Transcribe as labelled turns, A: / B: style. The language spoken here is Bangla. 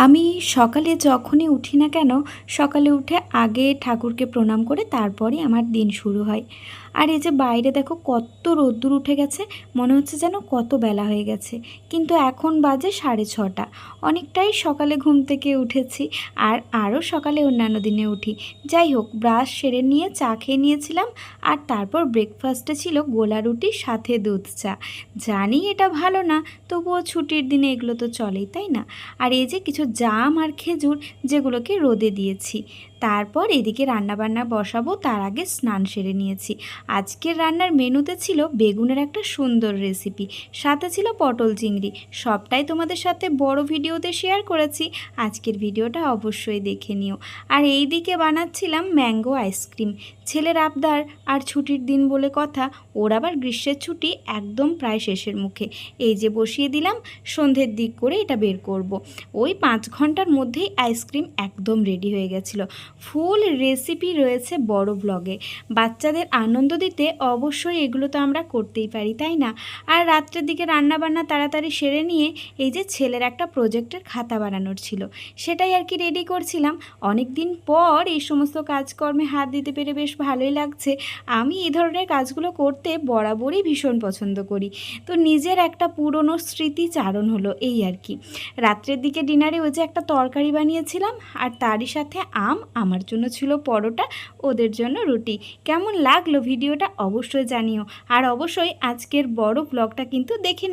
A: আমি সকালে যখনই উঠি না কেন, সকালে উঠে আগে ঠাকুরকে প্রণাম করে তারপরই আমার দিন শুরু হয়। আর এই যে বাইরে দেখো কত রোদ্দুর উঠে গেছে, মনে হচ্ছে যেন কত বেলা হয়ে গেছে। কিন্তু এখন বাজে 6:30। অনেকটাই সকালে ঘুম থেকে উঠেছি, আর আরও সকালে অন্যান্য দিনে উঠি। যাই হোক, ব্রাশ সেরে নিয়ে চা খেয়ে নিয়েছিলাম, আর তারপর ব্রেকফাস্টে ছিল গোলা রুটির সাথে দুধ চা। জানি এটা ভালো না, তবুও ছুটির দিনে এগুলো তো চলেই, তাই না? আর এই যে কিছু জাম আর খেজুর, যেগুলোকে রোদে দিয়েছি। তারপর এদিকে রান্নাবান্না বসাবো, তার আগে স্নান সেরে নিয়েছি। আজকের রান্নার মেনুতে ছিল বেগুনের একটা সুন্দর রেসিপি, সাথে ছিল পটল চিংড়ি। সবটাই তোমাদের সাথে বড় ভিডিওতে শেয়ার করেছি, আজকের ভিডিওটা অবশ্যই দেখে নিও। আর এই দিকে বানাচ্ছিলাম ম্যাঙ্গো আইসক্রিম। ছেলের আবদার, আর ছুটির দিন বলে কথা, ওর আবার গ্রীষ্মের ছুটি একদম প্রায় শেষের মুখে। এই যে বসিয়ে দিলাম, সন্ধ্যের দিক করে এটা বের করব। ওই 5 ঘন্টার মধ্যেই আইসক্রিম একদম রেডি হয়ে গেছিলো। ফুল রেসিপি রয়েছে বড় ব্লগে। বাচ্চাদের আনন্দ দিতে অবশ্যই এগুলো তো আমরা করতেই পারি, তাই না? আর রাত্রের দিকে রান্নাবান্না তাড়াতাড়ি সেরে নিয়ে এই যে ছেলের একটা প্রজেক্টের খাতা বানানোর ছিল, সেটাই আর কি রেডি করছিলাম। অনেক দিন পর এই সমস্ত কাজকর্মে হাত দিতে পেরে বেশ ভালোই লাগছে। আমি এই ধরনের কাজগুলো করতে বরাবরই ভীষণ পছন্দ করি। তো নিজের একটা পুরনো স্মৃতিচারণ হলো এই আর কি। রাত্রের দিকে ডিনারে ওই যে একটা তরকারি বানিয়েছিলাম, আর তারই সাথে আম, আমার জন্য ছিল পরোটা, ওদের জন্য রুটি। কেমন লাগলো ভিডিওটা অবশ্যই জানিও, আর অবশ্যই আজকের বড় ব্লগটা কিন্তু দেখে